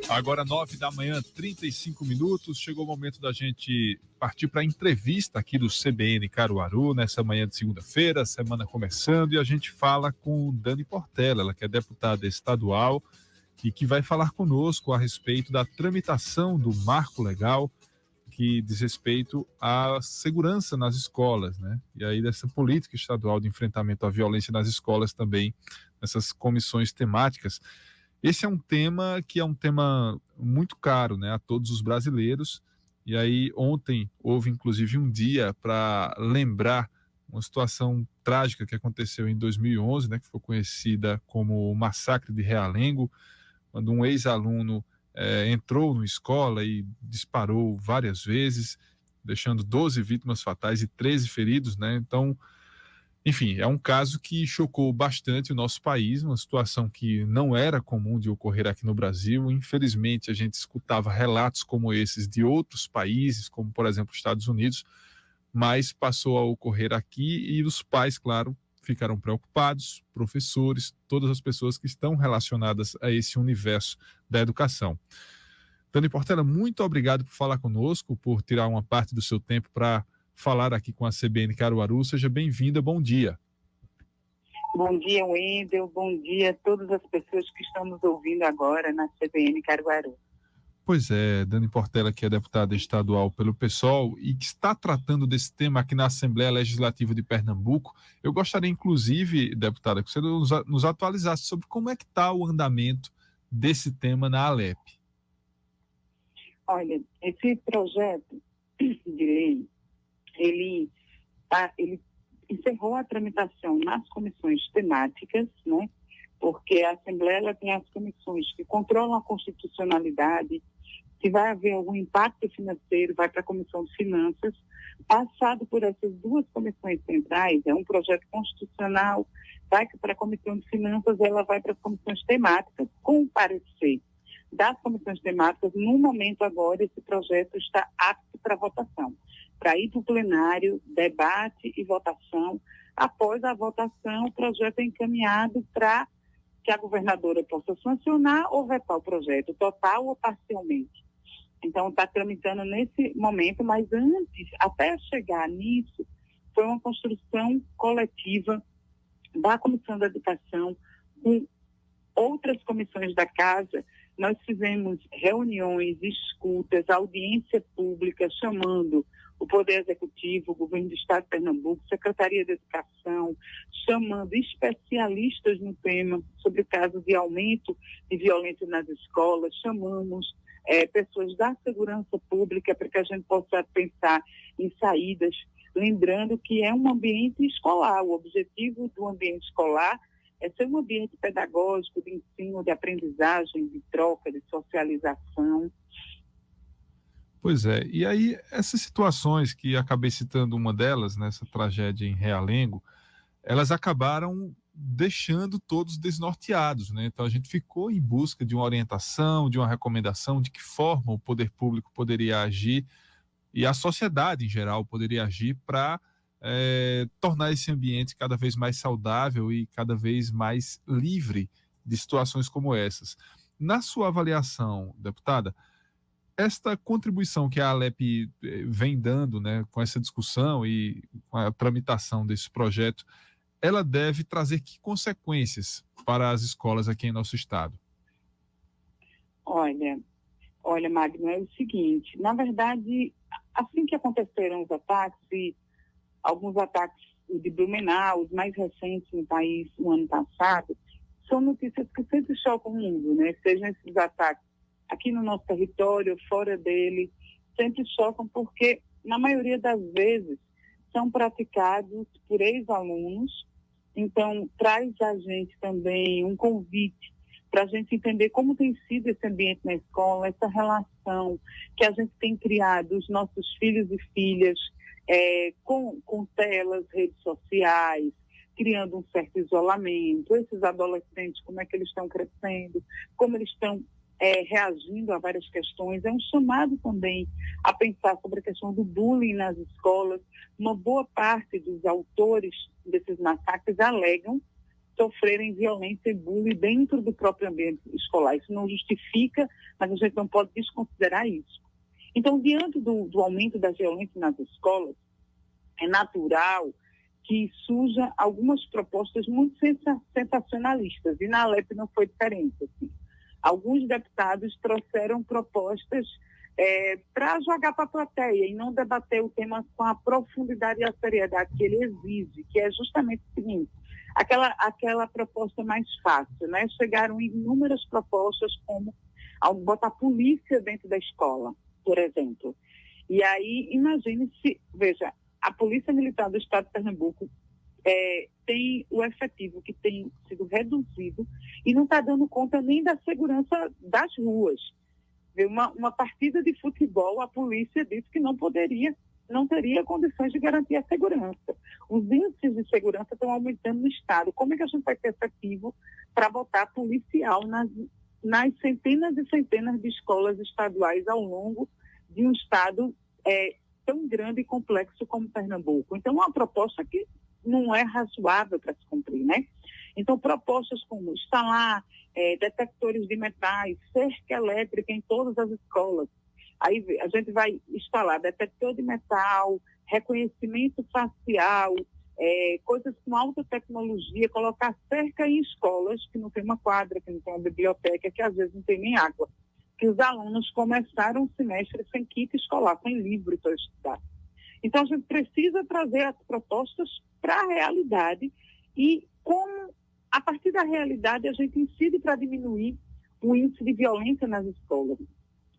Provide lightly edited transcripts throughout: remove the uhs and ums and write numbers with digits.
Agora 9 da manhã, 35 minutos, chegou o momento da gente partir para a entrevista aqui do CBN Caruaru, nessa manhã de segunda-feira, semana começando, e a gente fala com Dani Portela, ela que é deputada estadual e que vai falar conosco a respeito da tramitação do marco legal que diz respeito à segurança nas escolas, né? E aí dessa política estadual de enfrentamento à violência nas escolas também, nessas comissões temáticas. Esse é um tema que é um tema muito caro, né, a todos os brasileiros. E aí ontem houve inclusive um dia para lembrar uma situação trágica que aconteceu em 2011, né, que foi conhecida como o massacre de Realengo, quando um ex-aluno entrou na escola e disparou várias vezes, deixando 12 vítimas fatais e 13 feridos, né? Então, enfim, é um caso que chocou bastante o nosso país, uma situação que não era comum de ocorrer aqui no Brasil. Infelizmente, a gente escutava relatos como esses de outros países, como, por exemplo, os Estados Unidos, mas passou a ocorrer aqui e os pais, claro, ficaram preocupados, professores, todas as pessoas que estão relacionadas a esse universo da educação. Dani Portela, muito obrigado por falar conosco, por tirar uma parte do seu tempo para falar aqui com a CBN Caruaru. Seja bem-vinda, bom dia. Bom dia, Wendel, bom dia a todas as pessoas que estão nos ouvindo agora na CBN Caruaru. Pois é, Dani Portela, que é deputada estadual pelo PSOL e que está tratando desse tema aqui na Assembleia Legislativa de Pernambuco. Eu gostaria, inclusive, deputada, que você nos atualizasse sobre como é que está o andamento desse tema na Alep. Olha, esse projeto de lei, ele encerrou a tramitação nas comissões temáticas, né? Porque a Assembleia ela tem as comissões que controlam a constitucionalidade. Se vai haver algum impacto financeiro, vai para a Comissão de Finanças. Passado por essas duas comissões centrais, é um projeto constitucional, vai para a Comissão de Finanças, ela vai para as comissões temáticas, com parecer das comissões temáticas. No momento agora, esse projeto está apto para votação, para ir para o plenário, debate e votação. Após a votação, o projeto é encaminhado para que a governadora possa sancionar ou vetar o projeto, total ou parcialmente. Então, está tramitando nesse momento, mas antes, até chegar nisso, foi uma construção coletiva da Comissão da Educação com outras comissões da Casa. Nós fizemos reuniões, escutas, audiência pública, chamando o Poder Executivo, o Governo do Estado de Pernambuco, Secretaria de Educação, chamando especialistas no tema sobre o caso de aumento de violência nas escolas, chamamos pessoas da segurança pública para que a gente possa pensar em saídas, lembrando que é um ambiente escolar. O objetivo do ambiente escolar é ser um ambiente pedagógico, de ensino, de aprendizagem, de troca, de socialização. Pois é, e aí essas situações que acabei citando uma delas, nessa tragédia em Realengo, elas acabaram deixando todos desnorteados, né? Então a gente ficou em busca de uma orientação, de uma recomendação de que forma o poder público poderia agir e a sociedade em geral poderia agir para tornar esse ambiente cada vez mais saudável e cada vez mais livre de situações como essas. Na sua avaliação, deputada, esta contribuição que a Alep vem dando, né, com essa discussão e com a tramitação desse projeto, ela deve trazer que consequências para as escolas aqui em nosso estado? Olha, Magno, é o seguinte, na verdade, assim que aconteceram os ataques, e alguns ataques de Blumenau, os mais recentes no país no ano passado, são notícias que sempre chocam o mundo, né? Sejam esses ataques aqui no nosso território, fora dele, sempre chocam porque, na maioria das vezes, são praticados por ex-alunos. Então, traz a gente também um convite para a gente entender como tem sido esse ambiente na escola, essa relação que a gente tem criado, os nossos filhos e filhas, com telas, redes sociais, criando um certo isolamento. Esses adolescentes, como é que eles estão crescendo, como eles estão reagindo a várias questões. É um chamado também a pensar sobre a questão do bullying nas escolas. Uma boa parte dos autores desses massacres alegam sofrerem violência e bullying dentro do próprio ambiente escolar. Isso não justifica, mas a gente não pode desconsiderar isso. Então, diante do aumento da violência nas escolas, é natural que surjam algumas propostas muito sensacionalistas, e na Alep não foi diferente. Assim. Alguns deputados trouxeram propostas para jogar para a plateia e não debater o tema com a profundidade e a seriedade que ele exige, que é justamente o seguinte, aquela proposta mais fácil, né? Chegaram inúmeras propostas como botar a polícia dentro da escola, por exemplo. E aí, imagine se, veja, a Polícia Militar do Estado de Pernambuco tem o efetivo que tem sido reduzido e não está dando conta nem da segurança das ruas. Uma partida de futebol, a polícia disse que não teria condições de garantir a segurança. Os índices de segurança estão aumentando no Estado. Como é que a gente vai ter efetivo para botar policial nas centenas e centenas de escolas estaduais ao longo de um Estado tão grande e complexo como Pernambuco? Então, é uma proposta que não é razoável para se cumprir, né? Então, propostas como instalar detectores de metais, cerca elétrica em todas as escolas. Aí a gente vai instalar detector de metal, reconhecimento facial, coisas com alta tecnologia, colocar cerca em escolas que não tem uma quadra, que não tem uma biblioteca, que às vezes não tem nem água. Que os alunos começaram o semestre sem kit escolar, sem livro para estudar. Então, a gente precisa trazer as propostas para a realidade e como, a partir da realidade, a gente incide para diminuir o índice de violência nas escolas.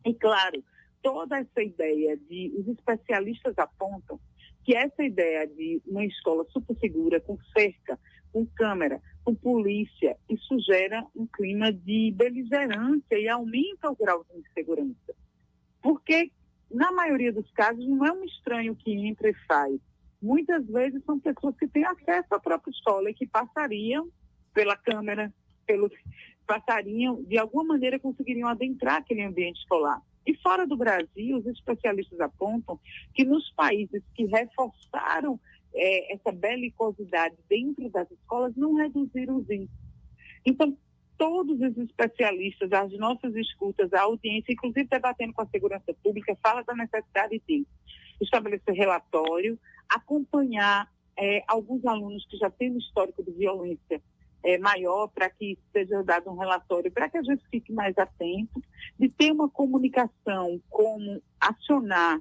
E, claro, toda essa ideia os especialistas apontam que essa ideia de uma escola super segura, com cerca, com câmera, com polícia, isso gera um clima de beligerância e aumenta o grau de insegurança. Porque, na maioria dos casos, não é um estranho que entra e sai. Muitas vezes são pessoas que têm acesso à própria escola e que passariam pela câmera, passariam, de alguma maneira, conseguiriam adentrar aquele ambiente escolar. E fora do Brasil, os especialistas apontam que nos países que reforçaram essa belicosidade dentro das escolas, não reduziram os índices. Então, todos os especialistas, as nossas escutas, a audiência, inclusive debatendo com a segurança pública, fala da necessidade de estabelecer relatório, acompanhar alguns alunos que já têm um histórico de violência maior, para que seja dado um relatório, para que a gente fique mais atento, de ter uma comunicação, como acionar,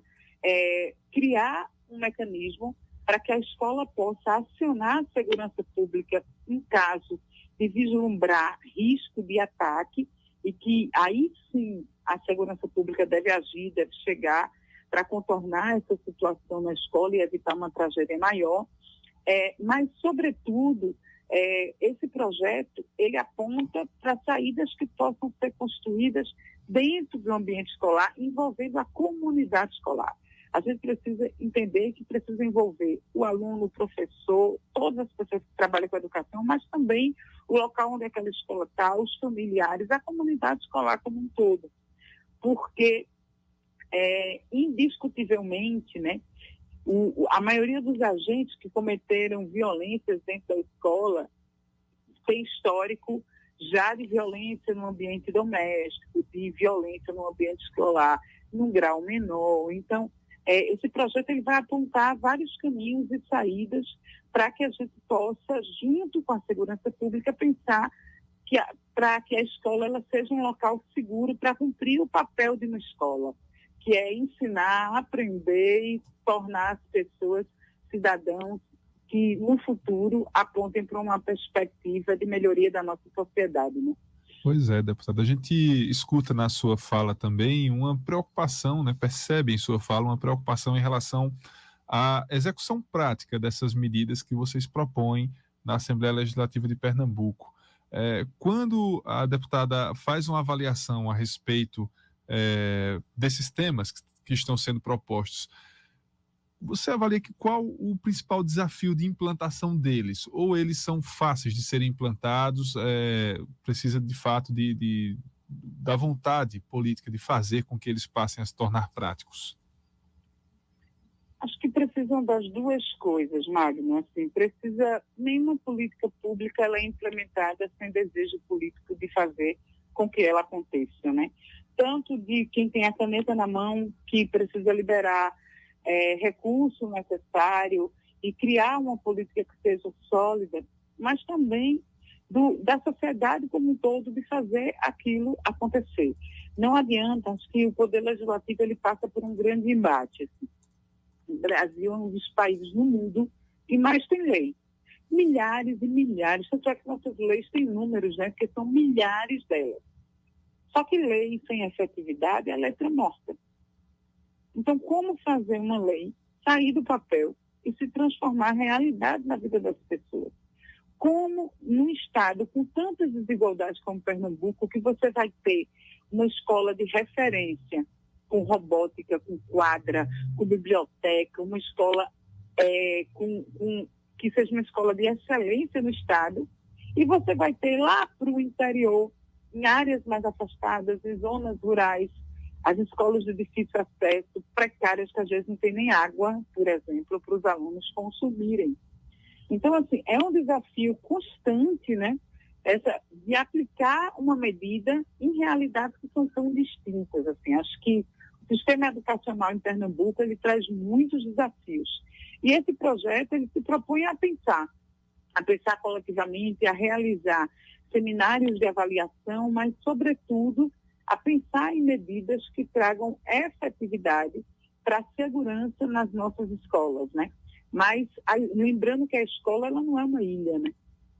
criar um mecanismo para que a escola possa acionar a segurança pública em caso de vislumbrar risco de ataque e que aí sim a segurança pública deve agir, deve chegar para contornar essa situação na escola e evitar uma tragédia maior. Mas, sobretudo, esse projeto, ele aponta para saídas que possam ser construídas dentro do ambiente escolar, envolvendo a comunidade escolar. A gente precisa entender que precisa envolver o aluno, o professor, todas as pessoas que trabalham com a educação, mas também o local onde aquela escola está, os familiares, a comunidade escolar como um todo. Porque, indiscutivelmente, né, a maioria dos agentes que cometeram violências dentro da escola tem histórico já de violência no ambiente doméstico, de violência no ambiente escolar, num grau menor. Então, esse projeto ele vai apontar vários caminhos e saídas para que a gente possa, junto com a segurança pública, pensar para que a escola ela seja um local seguro para cumprir o papel de uma escola, que é ensinar, aprender e tornar as pessoas cidadãos que, no futuro, apontem para uma perspectiva de melhoria da nossa sociedade, né? Pois é, deputada. A gente escuta na sua fala também uma preocupação, né? Percebe em sua fala uma preocupação em relação à execução prática dessas medidas que vocês propõem na Assembleia Legislativa de Pernambuco. Quando a deputada faz uma avaliação a respeito desses temas que estão sendo propostos, você avalia qual o principal desafio de implantação deles? Ou eles são fáceis de serem implantados, precisa de fato da vontade política de fazer com que eles passem a se tornar práticos? Acho que precisam das duas coisas, Magno. Assim, nenhuma política pública ela é implementada sem desejo político de fazer com que ela aconteça, né? Tanto de quem tem a caneta na mão, que precisa liberar recurso necessário e criar uma política que seja sólida, mas também da sociedade como um todo de fazer aquilo acontecer. Não adianta, acho que o Poder Legislativo ele passa por um grande embate. Assim. O Brasil é um dos países no mundo que mais tem lei. Milhares e milhares, tanto é que nossas leis têm números, né? Porque são milhares delas. Só que lei sem efetividade é letra morta. Então, como fazer uma lei sair do papel e se transformar em realidade na vida das pessoas? Como num estado com tantas desigualdades como Pernambuco, que você vai ter uma escola de referência, com robótica, com quadra, com biblioteca, uma escola que seja uma escola de excelência no estado, e você vai ter lá para o interior, em áreas mais afastadas, em zonas rurais, as escolas de difícil acesso, precárias, que às vezes não tem nem água, por exemplo, para os alunos consumirem. Então, assim, é um desafio constante, né? De aplicar uma medida em realidades que são tão distintas. Assim, acho que o sistema educacional em Pernambuco ele traz muitos desafios. E esse projeto ele se propõe a pensar coletivamente, a realizar seminários de avaliação, mas, sobretudo, a pensar em medidas que tragam efetividade para a segurança nas nossas escolas, né? Mas, lembrando que a escola ela não é uma ilha, né?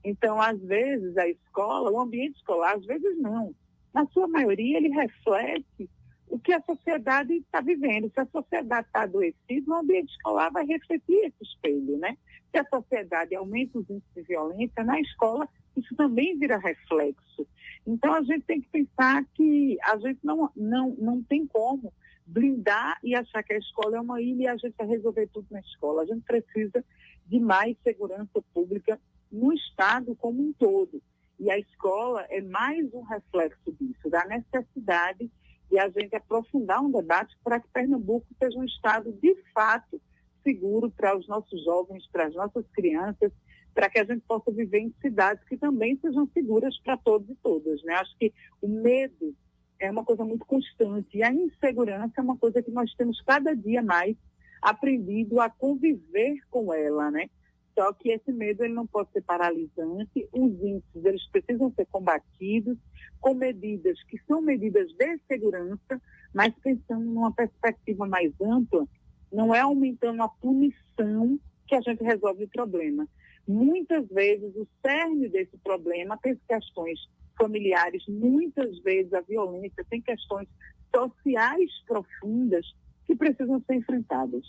Então, às vezes, a escola, o ambiente escolar, às vezes não. Na sua maioria, ele reflete o que a sociedade está vivendo. Se a sociedade está adoecida, o ambiente escolar vai refletir esse espelho, né? Se a sociedade aumenta os índices de violência, na escola, isso também vira reflexo. Então, a gente tem que pensar que a gente não tem como blindar e achar que a escola é uma ilha e a gente vai resolver tudo na escola. A gente precisa de mais segurança pública no Estado como um todo. E a escola é mais um reflexo disso, da necessidade de a gente aprofundar um debate para que Pernambuco seja um Estado, de fato, seguro para os nossos jovens, para as nossas crianças, para que a gente possa viver em cidades que também sejam seguras para todos e todas, né? Acho que o medo é uma coisa muito constante e a insegurança é uma coisa que nós temos cada dia mais aprendido a conviver com ela, né? Só que esse medo ele não pode ser paralisante, os índices eles precisam ser combatidos com medidas que são medidas de segurança, mas pensando numa perspectiva mais ampla, não é aumentando a punição que a gente resolve o problema. Muitas vezes o cerne desse problema tem questões familiares, muitas vezes a violência tem questões sociais profundas que precisam ser enfrentadas.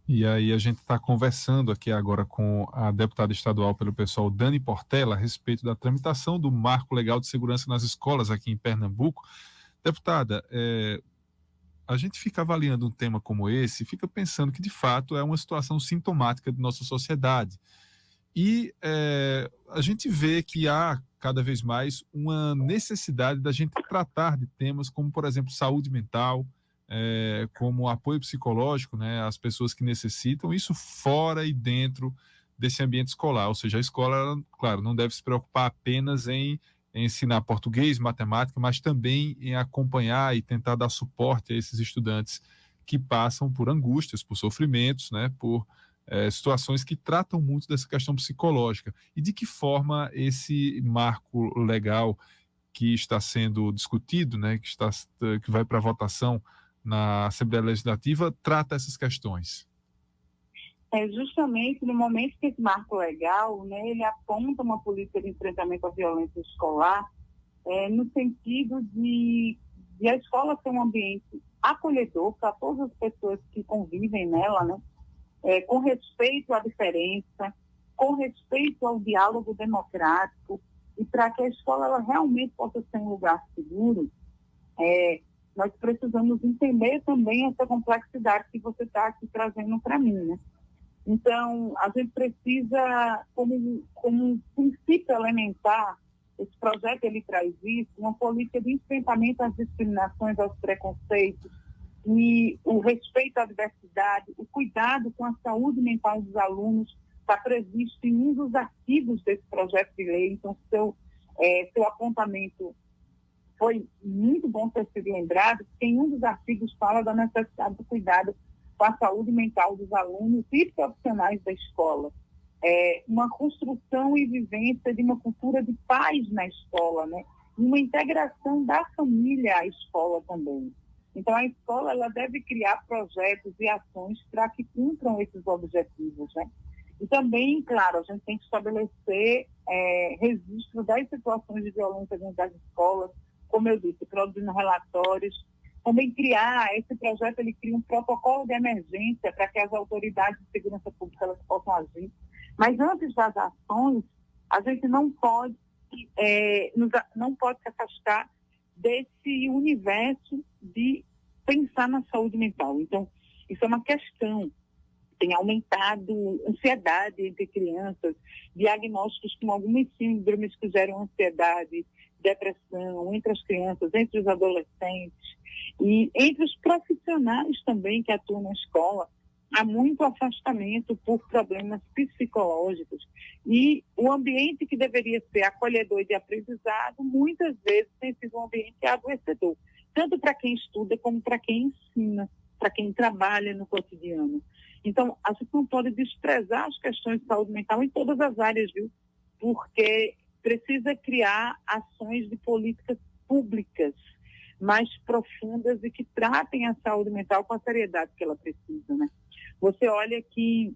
E aí a gente está conversando aqui agora com a deputada estadual pelo PSOL, Dani Portela, a respeito da tramitação do Marco Legal de Segurança nas Escolas aqui em Pernambuco. Deputada, a gente fica avaliando um tema como esse, fica pensando que de fato é uma situação sintomática de nossa sociedade. E a gente vê que há cada vez mais uma necessidade da gente tratar de temas como, por exemplo, saúde mental, como apoio psicológico, né, às pessoas que necessitam, isso fora e dentro desse ambiente escolar. Ou seja, a escola, ela, claro, não deve se preocupar apenas em ensinar português, matemática, mas também em acompanhar e tentar dar suporte a esses estudantes que passam por angústias, por sofrimentos, né, por situações que tratam muito dessa questão psicológica. E de que forma esse marco legal que está sendo discutido, né, que vai para votação na Assembleia Legislativa, trata essas questões? Justamente no momento que esse marco legal, né, ele aponta uma política de enfrentamento à violência escolar, no sentido de a escola ser um ambiente acolhedor para todas as pessoas que convivem nela, né, com respeito à diferença, com respeito ao diálogo democrático, e para que a escola ela realmente possa ser um lugar seguro, nós precisamos entender também essa complexidade que você está aqui trazendo para mim, né? Então, a gente precisa, como um princípio elementar, esse projeto ele traz isso, uma política de enfrentamento às discriminações, aos preconceitos, e o respeito à diversidade, o cuidado com a saúde mental dos alunos está previsto em um dos artigos desse projeto de lei. Então, seu apontamento foi muito bom ter sido lembrado, porque em um dos artigos fala da necessidade do cuidado com a saúde mental dos alunos e profissionais da escola. Uma construção e vivência de uma cultura de paz na escola, né? Uma integração da família à escola também. Então, a escola ela deve criar projetos e ações para que cumpram esses objetivos, né? E também, claro, a gente tem que estabelecer registro das situações de violência dentro das escolas, como eu disse, produzindo relatórios. Também esse projeto ele cria um protocolo de emergência para que as autoridades de segurança pública elas possam agir. Mas antes das ações, a gente não pode se afastar desse universo de pensar na saúde mental. Então, isso é uma questão. Tem aumentado ansiedade entre crianças, diagnósticos com algumas síndromes que geram ansiedade, depressão entre as crianças, entre os adolescentes e entre os profissionais também que atuam na escola. Há muito afastamento por problemas psicológicos e o ambiente que deveria ser acolhedor de aprendizado, muitas vezes tem sido um ambiente adoecedor, tanto para quem estuda como para quem ensina, para quem trabalha no cotidiano. Então, a gente não pode desprezar as questões de saúde mental em todas as áreas, viu? Porque precisa criar ações de políticas públicas mais profundas e que tratem a saúde mental com a seriedade que ela precisa, né? Você olha que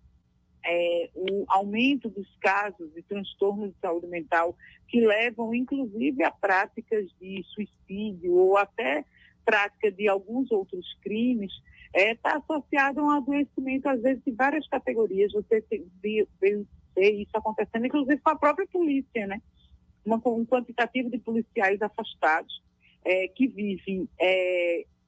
o aumento dos casos de transtornos de saúde mental que levam, inclusive, a práticas de suicídio ou até prática de alguns outros crimes, está associado a um adoecimento, às vezes, de várias categorias. Você vê isso acontecendo, inclusive, com a própria polícia, né? Um quantitativo de policiais afastados que vivem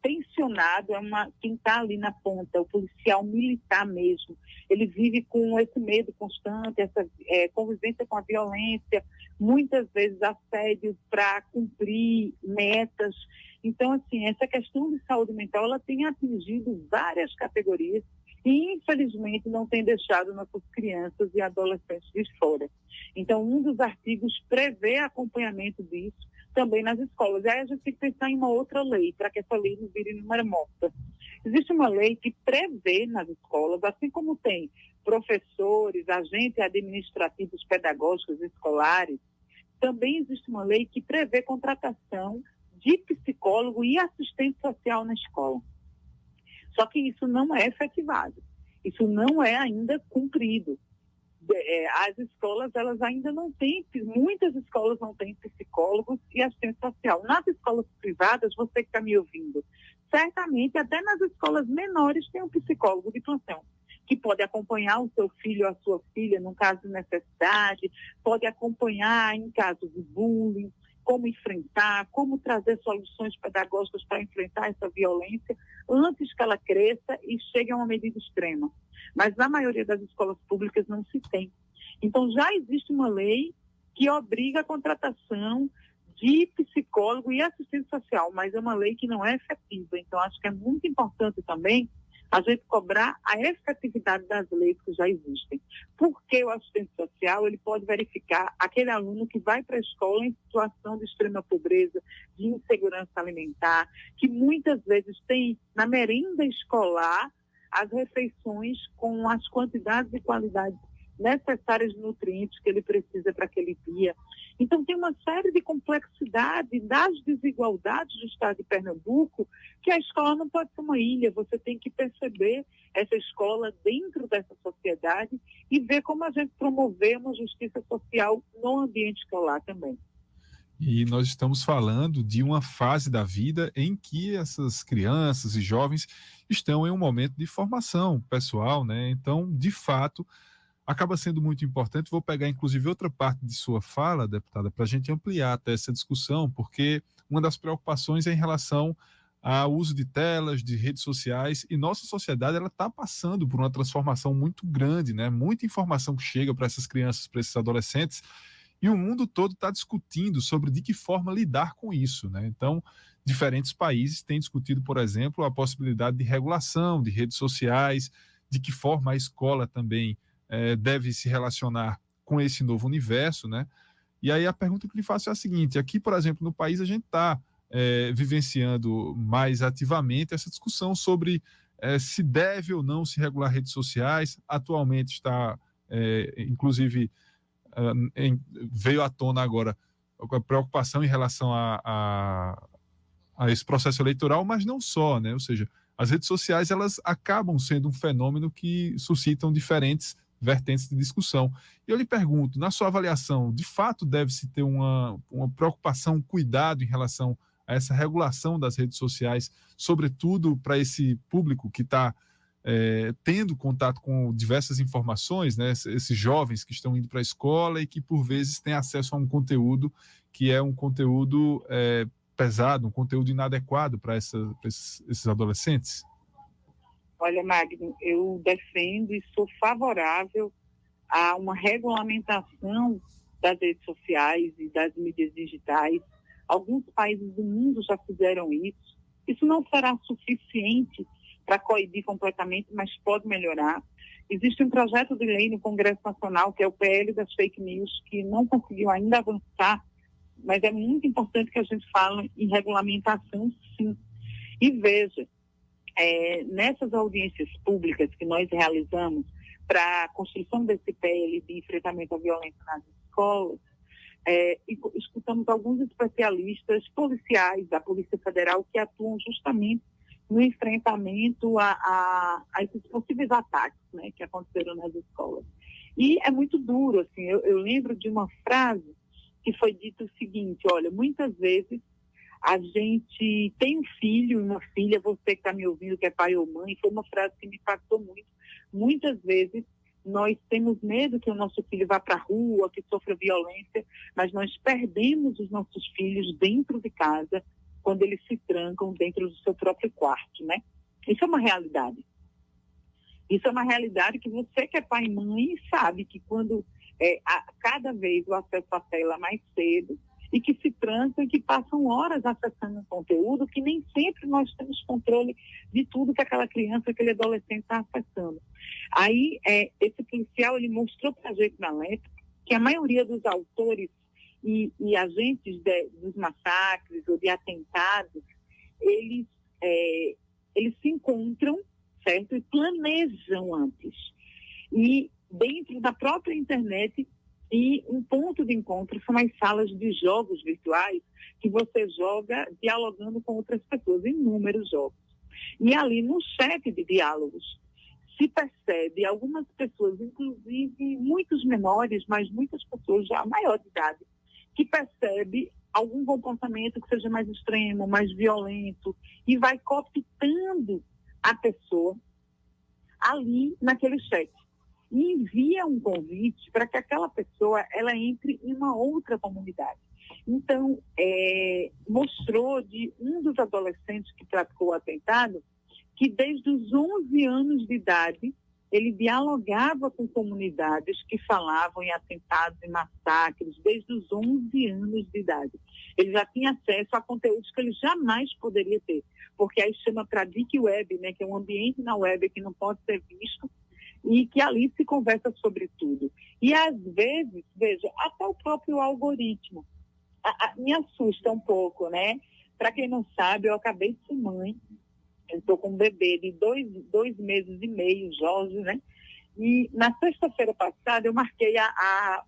tensionado, quem está ali na ponta, o policial militar mesmo, ele vive com esse medo constante, essa convivência com a violência, muitas vezes assédio para cumprir metas. Então, assim, essa questão de saúde mental, ela tem atingido várias categorias e, infelizmente, não tem deixado nossas crianças e adolescentes de fora. Então, um dos artigos prevê acompanhamento disso também nas escolas. E aí a gente tem que pensar em uma outra lei, para que essa lei não vire número morta. Existe uma lei que prevê nas escolas, assim como tem professores, agentes administrativos, pedagógicos, escolares, também existe uma lei que prevê contratação de psicólogo e assistente social na escola. Só que isso não é efetivado, isso não é ainda cumprido. As escolas, elas ainda não têm, muitas escolas não têm psicólogos e assistente social. Nas escolas privadas, você que está me ouvindo, certamente até nas escolas menores tem um psicólogo de plantão, que pode acompanhar o seu filho ou a sua filha num caso de necessidade, pode acompanhar em caso de bullying, como enfrentar, como trazer soluções pedagógicas para enfrentar essa violência antes que ela cresça e chegue a uma medida extrema. Mas na maioria das escolas públicas não se tem. Então já existe uma lei que obriga a contratação de psicólogo e assistente social, mas é uma lei que não é efetiva. Então acho que é muito importante também a gente cobrar a efetividade das leis que já existem. Porque o assistente social ele pode verificar aquele aluno que vai para a escola em situação de extrema pobreza, de insegurança alimentar, que muitas vezes tem na merenda escolar as refeições com as quantidades e qualidades necessárias de nutrientes que ele precisa para aquele dia. Então, tem uma série de complexidade das desigualdades do estado de Pernambuco que a escola não pode ser uma ilha. Você tem que perceber essa escola dentro dessa sociedade e ver como a gente promover uma justiça social no ambiente escolar também. E nós estamos falando de uma fase da vida em que essas crianças e jovens estão em um momento de formação pessoal, né? Então, de fato, acaba sendo muito importante. Vou pegar, inclusive, outra parte de sua fala, deputada, para a gente ampliar até essa discussão, porque uma das preocupações é em relação ao uso de telas, de redes sociais, e nossa sociedade ela está passando por uma transformação muito grande, né? Muita informação que chega para essas crianças, para esses adolescentes, E o mundo todo está discutindo sobre de que forma lidar com isso, né? Então, diferentes países têm discutido, por exemplo, a possibilidade de regulação de redes sociais, de que forma a escola também deve se relacionar com esse novo universo, né? E aí a pergunta que lhe faço é a seguinte: aqui, por exemplo, no país a gente está vivenciando mais ativamente essa discussão sobre se deve ou não se regular redes sociais. Atualmente está, inclusive, veio à tona agora a preocupação em relação a esse processo eleitoral, mas não só, né? Ou seja, as redes sociais elas acabam sendo um fenômeno que suscitam diferentes vertentes de discussão. E eu lhe pergunto, na sua avaliação, de fato deve-se ter uma preocupação, um cuidado em relação a essa regulação das redes sociais, sobretudo para esse público que está tendo contato com diversas informações, né? Esses jovens que estão indo para a escola e que, por vezes, têm acesso a um conteúdo que é um conteúdo pesado, um conteúdo inadequado para esses adolescentes? Olha, Magno, eu defendo e sou favorável a uma regulamentação das redes sociais e das mídias digitais. Alguns países do mundo já fizeram isso. Isso não será suficiente para coibir completamente, mas pode melhorar. Existe um projeto de lei no Congresso Nacional, que é o PL das fake news, que não conseguiu ainda avançar, mas é muito importante que a gente fale em regulamentação, sim. E veja, nessas audiências públicas que nós realizamos para a construção desse PL de enfrentamento à violência nas escolas, escutamos alguns especialistas policiais da Polícia Federal que atuam justamente no enfrentamento a esses possíveis ataques, né, que aconteceram nas escolas. E é muito duro, assim, eu lembro de uma frase que foi dito o seguinte: olha, muitas vezes a gente tem um filho, uma filha, você que está me ouvindo, que é pai ou mãe, foi uma frase que me impactou muito. Muitas vezes nós temos medo que o nosso filho vá para a rua, que sofra violência, mas nós perdemos os nossos filhos dentro de casa, quando eles se trancam dentro do seu próprio quarto, né? Isso é uma realidade. Isso é uma realidade que você que é pai e mãe sabe que quando cada vez o acesso à tela mais cedo e que se trancam e que passam horas acessando um conteúdo que nem sempre nós temos controle de tudo que aquela criança, aquele adolescente está acessando. Aí, esse policial, ele mostrou para a gente na época que a maioria dos autores e agentes dos massacres ou de atentados, eles se encontram, certo? E planejam antes. E dentro da própria internet, e um ponto de encontro são as salas de jogos virtuais que você joga dialogando com outras pessoas, inúmeros jogos. E ali no chat de diálogos se percebe algumas pessoas, inclusive muitos menores, mas muitas pessoas já maior de idade, que percebe algum comportamento que seja mais extremo, mais violento, e vai cooptando a pessoa ali naquele chat. E envia um convite para que aquela pessoa ela entre em uma outra comunidade. Então, mostrou de um dos adolescentes que praticou o atentado que desde os 11 anos de idade ele dialogava com comunidades que falavam em atentados e massacres desde os 11 anos de idade. Ele já tinha acesso a conteúdos que ele jamais poderia ter, porque aí chama para Deep Web, né, que é um ambiente na web que não pode ser visto e que ali se conversa sobre tudo. E às vezes, veja, até o próprio algoritmo me assusta um pouco, né? Para quem não sabe, eu acabei de ser mãe. Eu estou com um bebê de 2 meses e meio, Jorge, né? E na sexta-feira passada eu marquei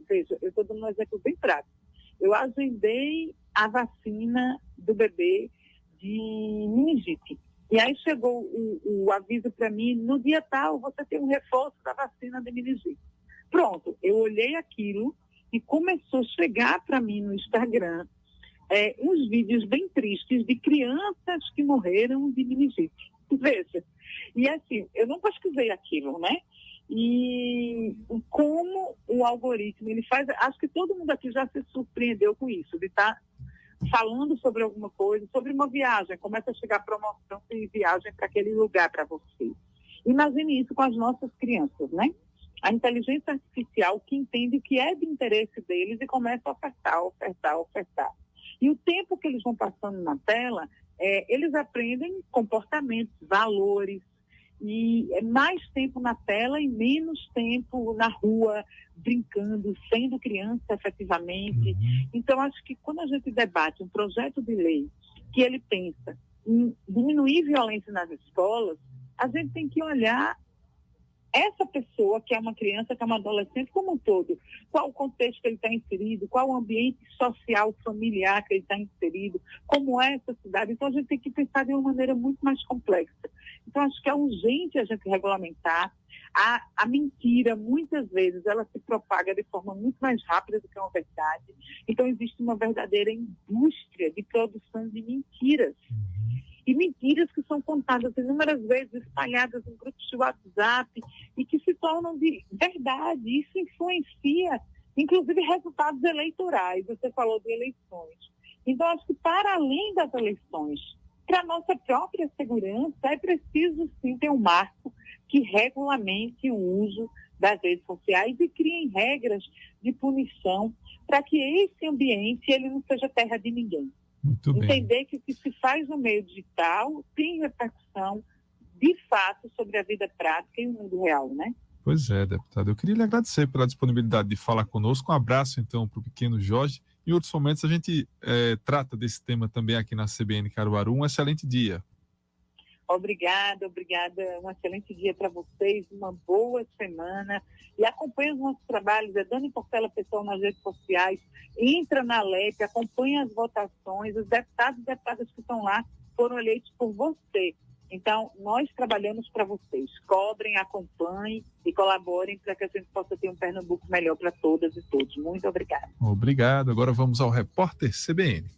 veja, eu estou dando um exemplo bem prático. Eu agendei a vacina do bebê de meningite. E aí chegou o aviso para mim, no dia tal você tem um reforço da vacina de meningite. Pronto, eu olhei aquilo e começou a chegar para mim no Instagram uns vídeos bem tristes de crianças que morreram de meningite. Veja, e assim, eu não pesquisei aquilo, né? E como o algoritmo, ele faz, acho que todo mundo aqui já se surpreendeu com isso, de estar falando sobre alguma coisa, sobre uma viagem, começa a chegar promoção de viagem para aquele lugar para você. Imagine isso com as nossas crianças, né? A inteligência artificial que entende o que é de interesse deles e começa a ofertar. E o tempo que eles vão passando na tela, eles aprendem comportamentos, valores, e é mais tempo na tela e menos tempo na rua, brincando, sendo criança efetivamente. Então, acho que quando a gente debate um projeto de lei que ele pensa em diminuir violência nas escolas, a gente tem que olhar essa pessoa, que é uma criança, que é uma adolescente como um todo, qual o contexto que ele está inserido, qual o ambiente social, familiar que ele está inserido, como é essa cidade. Então, a gente tem que pensar de uma maneira muito mais complexa. Então, acho que é urgente a gente regulamentar. A mentira, muitas vezes, ela se propaga de forma muito mais rápida do que uma verdade. Então, existe uma verdadeira indústria de produção de mentiras. E mentiras que são contadas inúmeras vezes, espalhadas em grupos de WhatsApp e que se tornam de verdade. Isso influencia, inclusive, resultados eleitorais. Você falou de eleições. Então, acho que para além das eleições, para a nossa própria segurança, é preciso, sim, ter um marco que regulamente o uso das redes sociais e criem regras de punição para que esse ambiente ele não seja terra de ninguém. Muito bem. Entender que o que se faz no meio digital tem repercussão, de fato, sobre a vida prática e o mundo real, né? Pois é, deputado. Eu queria lhe agradecer pela disponibilidade de falar conosco. Um abraço, então, para o pequeno Jorge. Em outros momentos, a gente trata desse tema também aqui na CBN Caruaru. Um excelente dia. Obrigada. Um excelente dia para vocês, uma boa semana. E acompanhe os nossos trabalhos. É Dani Portela Pessoal nas redes sociais. Entra na LEP, acompanha as votações. Os deputados e deputadas que estão lá foram eleitos por você. Então, nós trabalhamos para vocês. Cobrem, acompanhem e colaborem para que a gente possa ter um Pernambuco melhor para todas e todos. Muito obrigada. Obrigado. Agora vamos ao repórter CBN.